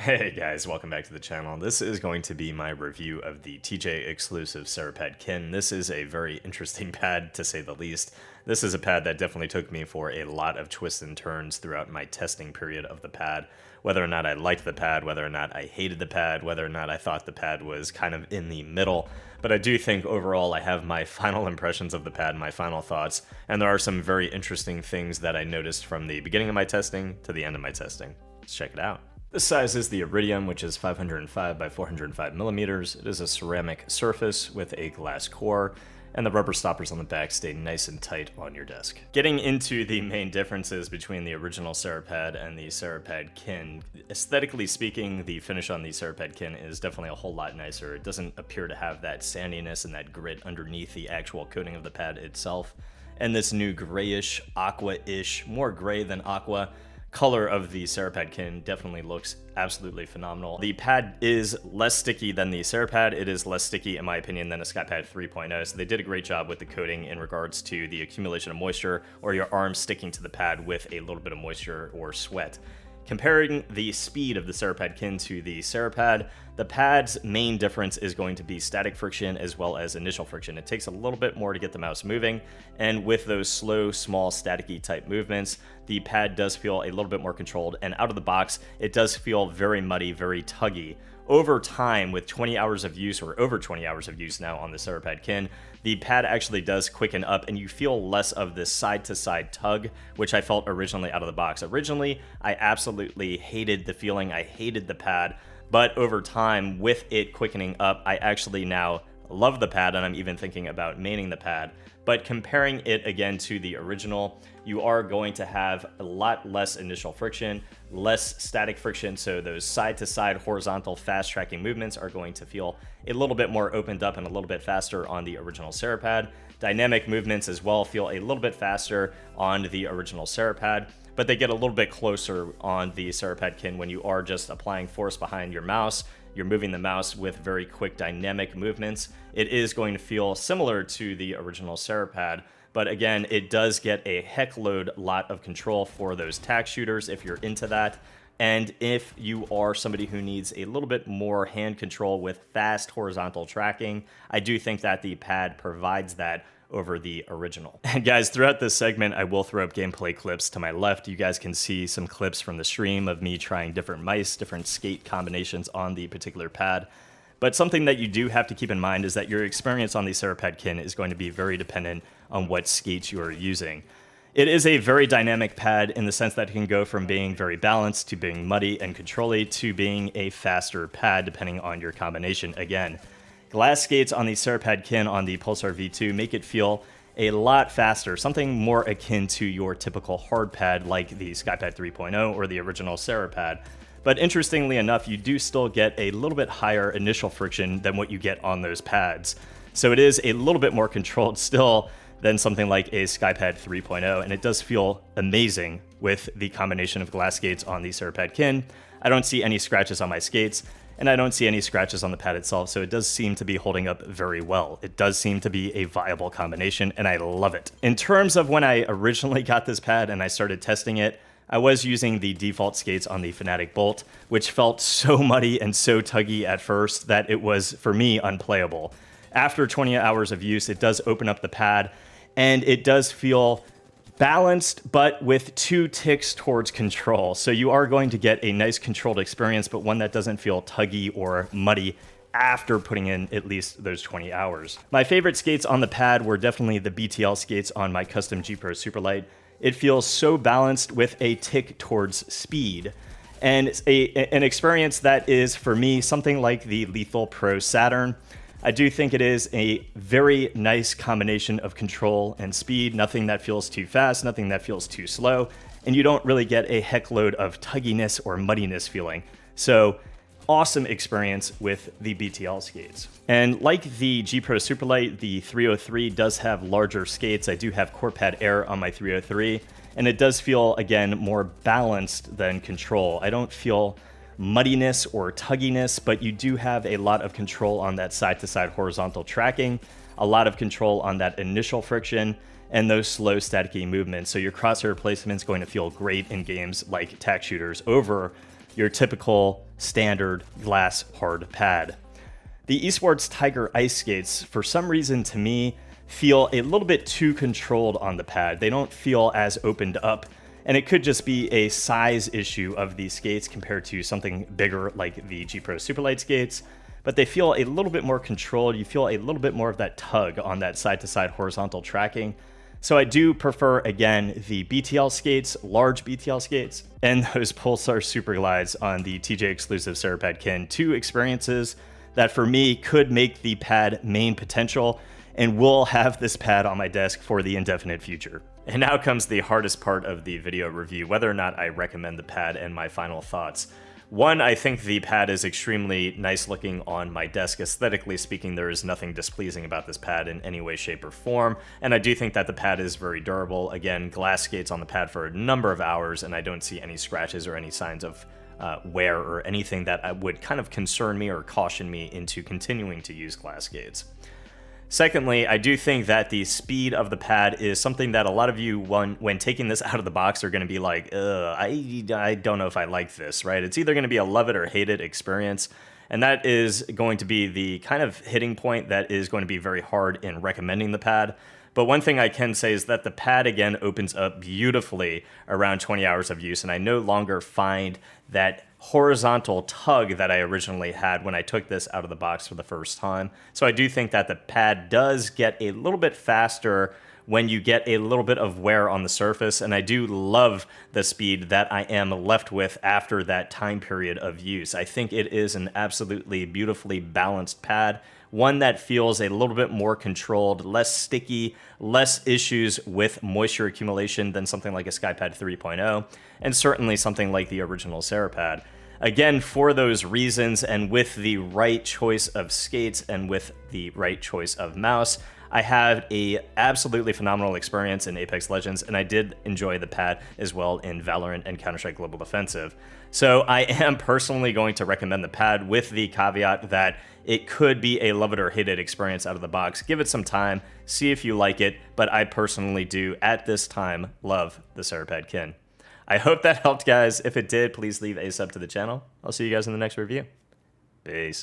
Hey guys, welcome back to the channel. This is going to be my review of the TJ Exclusives Cerapad Kin. This is a very interesting pad, to say the least. This is a pad that definitely took me for a lot of twists and turns throughout my testing period of the pad. Whether or not I liked the pad, whether or not I hated the pad, whether or not I thought the pad was kind of in the middle. But I do think overall I have my final impressions of the pad, my final thoughts, and there are some very interesting things that I noticed from the beginning of my testing to the end of my testing. Let's check it out. This size is the Iridium, which is 505 by 405 millimeters. It is a ceramic surface with a glass core, and the rubber stoppers on the back stay nice and tight on your desk. Getting into the main differences between the original Cerapad and the Cerapad Kin, aesthetically speaking, the finish on the Cerapad Kin is definitely a whole lot nicer. It doesn't appear to have that sandiness and that grit underneath the actual coating of the pad itself. And this new grayish, aqua-ish, more gray than aqua, color of the Cerapad Kin definitely looks absolutely phenomenal. The pad is less sticky than the Cerapad. It is less sticky, in my opinion, than a Skypad 3.0, so they did a great job with the coating in regards to the accumulation of moisture or your arm sticking to the pad with a little bit of moisture or sweat. Comparing the speed of the Cerapad Kin to the Cerapad, the pad's main difference is going to be static friction as well as initial friction. It takes a little bit more to get the mouse moving, and with those slow, small, staticky type movements, the pad does feel a little bit more controlled, and out of the box, it does feel very muddy, very tuggy. Over time, with 20 hours of use, or over 20 hours of use now on the Cerapad Kin, the pad actually does quicken up and you feel less of this side-to-side tug, which I felt originally out of the box. Originally, I absolutely hated the feeling, I hated the pad, but over time, with it quickening up, I actually now love the pad, and I'm even thinking about maining the pad. But comparing it again to the original, you are going to have a lot less initial friction, less static friction, so those side-to-side horizontal fast-tracking movements are going to feel a little bit more opened up and a little bit faster on the original Cerapad. Dynamic movements as well feel a little bit faster on the original Cerapad, but they get a little bit closer on the Cerapad Kin when you are just applying force behind your mouse. You're moving the mouse with very quick dynamic movements. It is going to feel similar to the original Cerapad, but again, it does get a heckload lot of control for those tack shooters if you're into that. And if you are somebody who needs a little bit more hand control with fast horizontal tracking, I do think that the pad provides that over the original. And guys, throughout this segment, I will throw up gameplay clips to my left. You guys can see some clips from the stream of me trying different mice, different skate combinations on the particular pad. But something that you do have to keep in mind is that your experience on the Cerapad Kin is going to be very dependent on what skates you are using. It is a very dynamic pad in the sense that it can go from being very balanced to being muddy and controlly to being a faster pad depending on your combination again. Glass skates on the Cerapad Kin on the Pulsar V2 make it feel a lot faster, something more akin to your typical hard pad like the Skypad 3.0 or the original Cerapad. But interestingly enough, you do still get a little bit higher initial friction than what you get on those pads. So it is a little bit more controlled still than something like a Skypad 3.0, and it does feel amazing with the combination of glass skates on the Cerapad Kin. I don't see any scratches on my skates, and I don't see any scratches on the pad itself, so it does seem to be holding up very well. It does seem to be a viable combination, and I love it. In terms of when I originally got this pad and I started testing it, I was using the default skates on the Fanatic Bolt, which felt so muddy and so tuggy at first that it was, for me, unplayable. After 20 hours of use, it does open up the pad, and it does feel balanced, but with 2 ticks towards control. So you are going to get a nice controlled experience, but one that doesn't feel tuggy or muddy after putting in at least those 20 hours. My favorite skates on the pad were definitely the BTL skates on my custom G Pro Superlight. It feels so balanced with a tick towards speed. And it's an experience that is, for me, something like the Lethal Pro Saturn. I do think it is a very nice combination of control and speed, nothing that feels too fast, nothing that feels too slow, and you don't really get a heckload of tugginess or muddiness feeling. So, awesome experience with the BTL skates. And like the G Pro Superlight, the 303 does have larger skates. I do have Corepad Air on my 303, and it does feel, again, more balanced than control. I don't feel muddiness or tugginess, but you do have a lot of control on that side-to-side horizontal tracking, a lot of control on that initial friction, and those slow staticky movements. So your crosshair placement is going to feel great in games like tack shooters over your typical standard glass hard pad. The Esports Tiger Ice Skates, for some reason to me, feel a little bit too controlled on the pad. They don't feel as opened up, and it could just be a size issue of these skates compared to something bigger like the G Pro Superlight skates, but they feel a little bit more controlled. You feel a little bit more of that tug on that side-to-side horizontal tracking. So I do prefer, again, the BTL skates, large BTL skates, and those Pulsar Super Glides on the TJ Exclusive Cerapad Kin, two experiences that for me could make the pad main potential, and will have this pad on my desk for the indefinite future. And now comes the hardest part of the video review, whether or not I recommend the pad and my final thoughts. One, I think the pad is extremely nice looking on my desk. Aesthetically speaking, there is nothing displeasing about this pad in any way, shape, or form. And I do think that the pad is very durable. Again, glass skates on the pad for a number of hours, and I don't see any scratches or any signs of wear or anything that would kind of concern me or caution me into continuing to use glass skates. Secondly, I do think that the speed of the pad is something that a lot of you, when taking this out of the box, are going to be like, I don't know if I like this, right? It's either going to be a love it or hate it experience, and that is going to be the kind of hitting point that is going to be very hard in recommending the pad. But one thing I can say is that the pad, again, opens up beautifully around 20 hours of use, and I no longer find that horizontal tug that I originally had when I took this out of the box for the first time. So I do think that the pad does get a little bit faster when you get a little bit of wear on the surface, and I do love the speed that I am left with after that time period of use. I think it is an absolutely beautifully balanced pad, one that feels a little bit more controlled, less sticky, less issues with moisture accumulation than something like a SkyPad 3.0, and certainly something like the original Cerapad. Again, for those reasons, and with the right choice of skates and with the right choice of mouse, I had a absolutely phenomenal experience in Apex Legends, and I did enjoy the pad as well in Valorant and Counter-Strike Global Offensive. So I am personally going to recommend the pad with the caveat that it could be a love it or hate it experience out of the box. Give it some time, see if you like it, but I personally do, at this time, love the Cerapad Kin. I hope that helped, guys. If it did, please leave a sub to the channel. I'll see you guys in the next review. Peace.